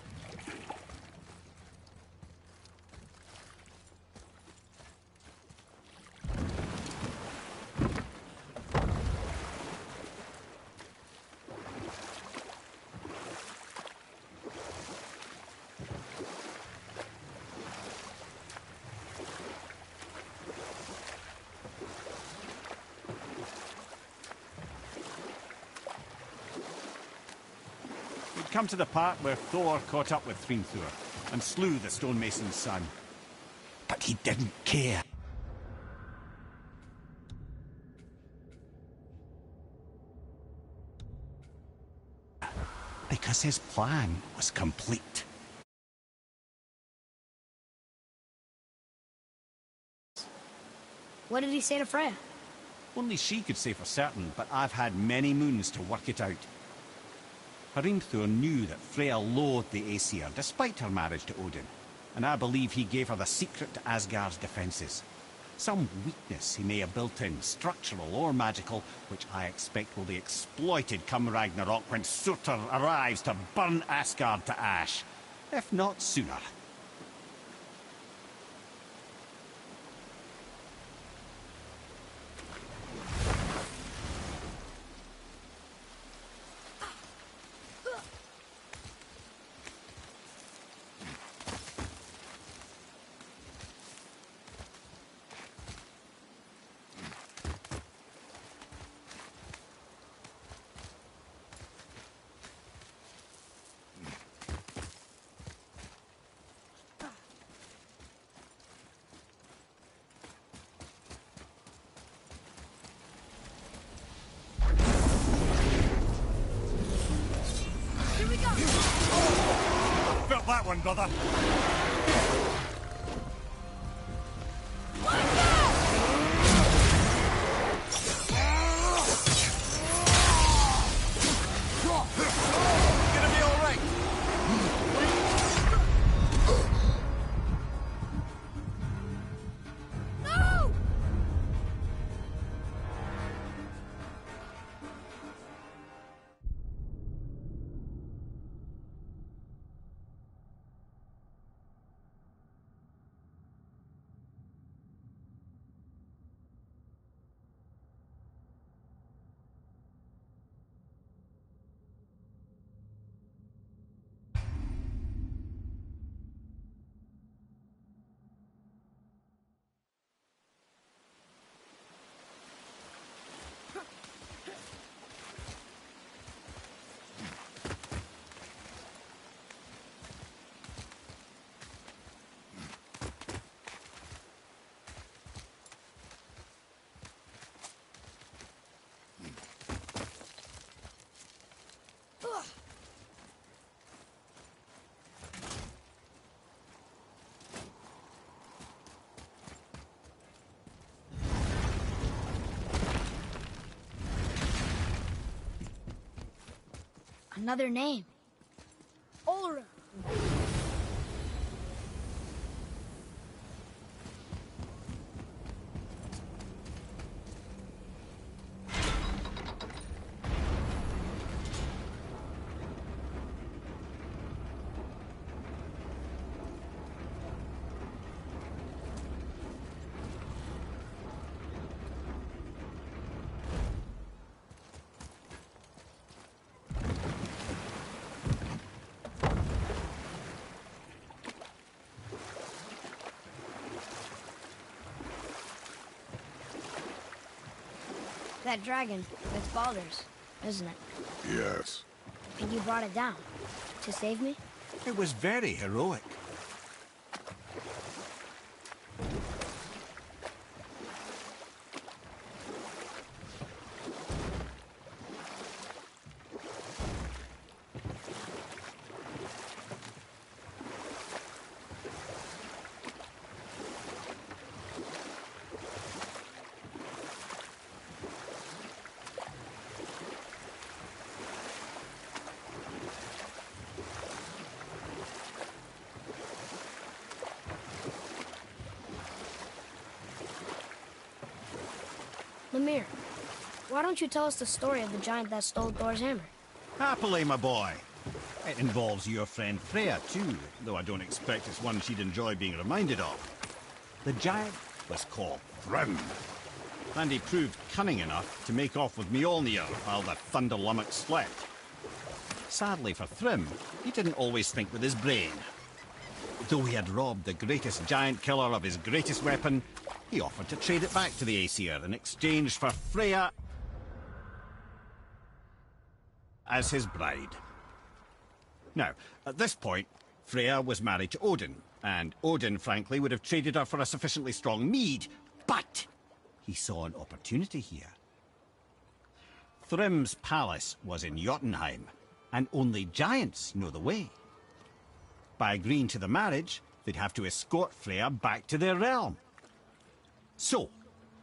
Come to the part where Thor caught up with Hrimthur and slew the stonemason's son. But he didn't care. Because his plan was complete. What did he say to Freya? Only she could say for certain, but I've had many moons to work it out. Hrimthur knew that Freya loathed the Aesir, despite her marriage to Odin, and I believe he gave her the secret to Asgard's defences. Some weakness he may have built in, structural or magical, which I expect will be exploited come Ragnarok when Surtur arrives to burn Asgard to ash, if not sooner. Felt that one, brother. Gonna be all right. No! Another name. Ulra. that dragon, it's Baldur's, isn't it? Yes. And you brought it down to save me? It was very heroic. Lemire, why don't you tell us the story of the giant that stole Thor's hammer? Happily, my boy. It involves your friend Freya, too, though I don't expect it's one she'd enjoy being reminded of. The giant was called Thrym, and he proved cunning enough to make off with Mjolnir while the Thunder Lummox slept. Sadly for Thrym, he didn't always think with his brain. Though he had robbed the greatest giant killer of his greatest weapon, he offered to trade it back to the Aesir in exchange for Freya as his bride. Now, at this point, Freya was married to Odin, and Odin, frankly, would have traded her for a sufficiently strong mead, but he saw an opportunity here. Thrym's palace was in Jotunheim, and only giants know the way. By agreeing to the marriage, they'd have to escort Freya back to their realm. So,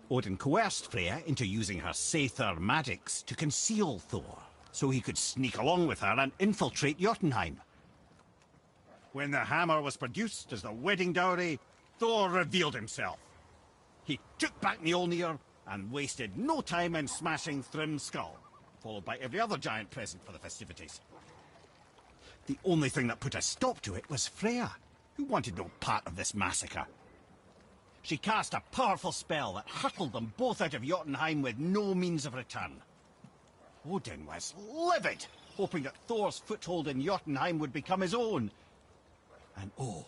Odin coerced Freya into using her Seithar magics to conceal Thor, so he could sneak along with her and infiltrate Jotunheim. When the hammer was produced as the wedding dowry, Thor revealed himself. He took back Mjolnir and wasted no time in smashing Thrym's skull, followed by every other giant present for the festivities. The only thing that put a stop to it was Freya, who wanted no part of this massacre. She cast a powerful spell that hurtled them both out of Jotunheim with no means of return. Odin was livid, hoping that Thor's foothold in Jotunheim would become his own. And oh,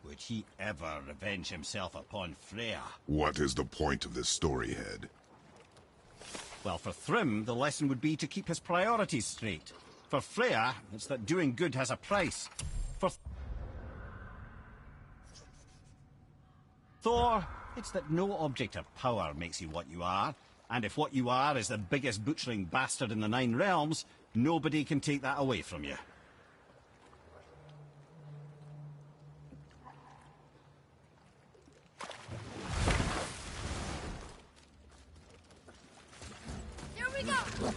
would he ever revenge himself upon Freya? What is the point of this story, Head? Well, for Thrym, the lesson would be to keep his priorities straight. For Freya, it's that doing good has a price. For Thor, it's that no object of power makes you what you are. And if what you are is the biggest butchering bastard in the Nine Realms, nobody can take that away from you. Here we go!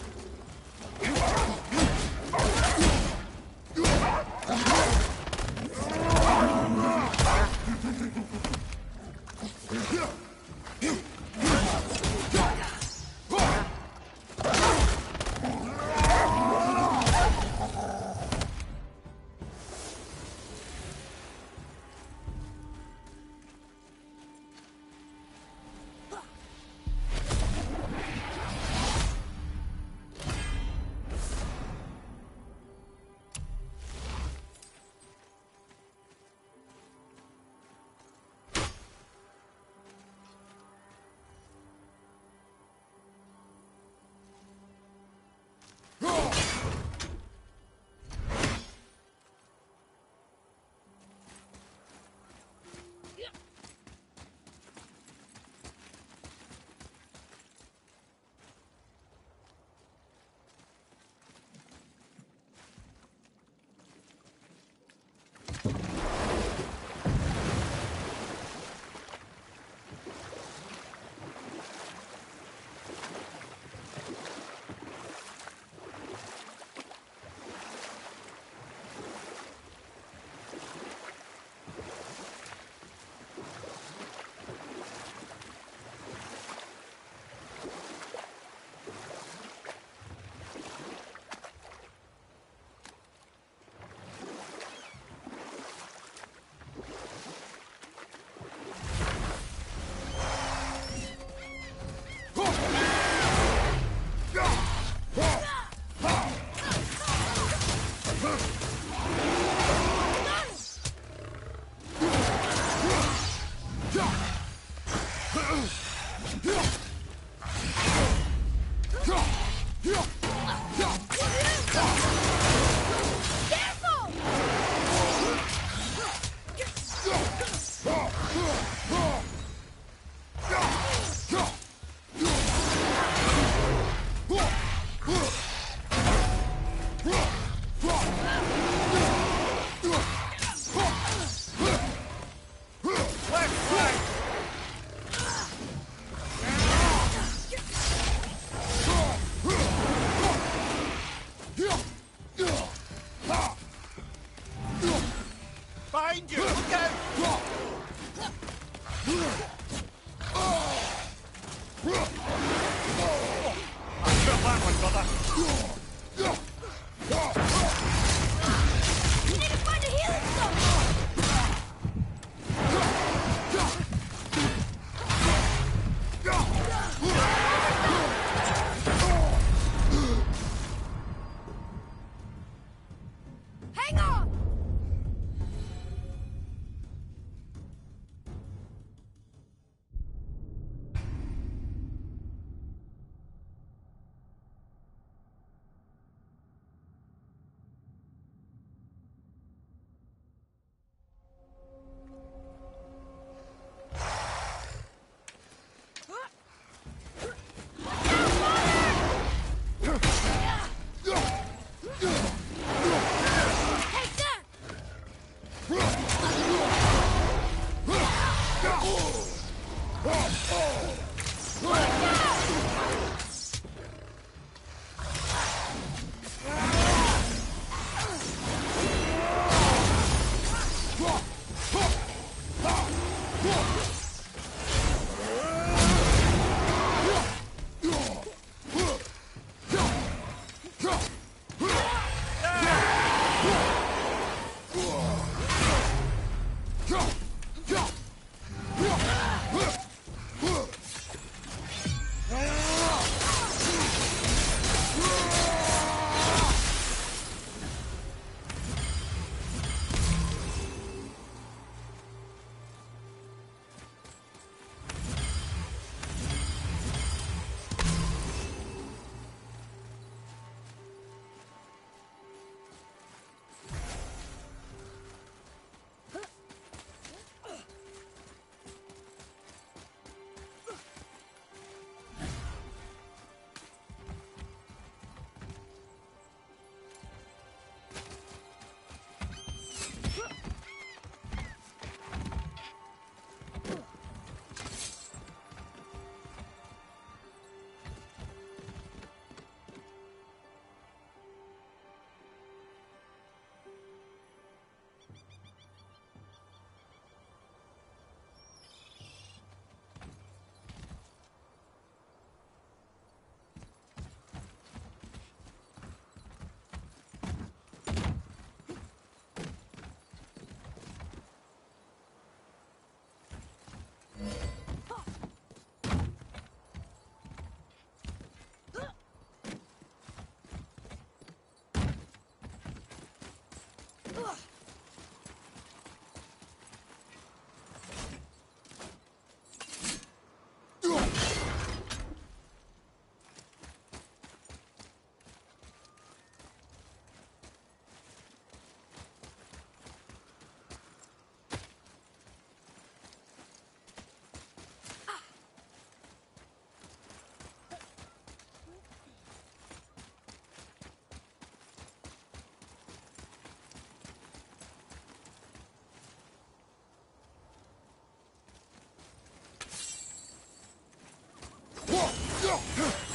Whoa!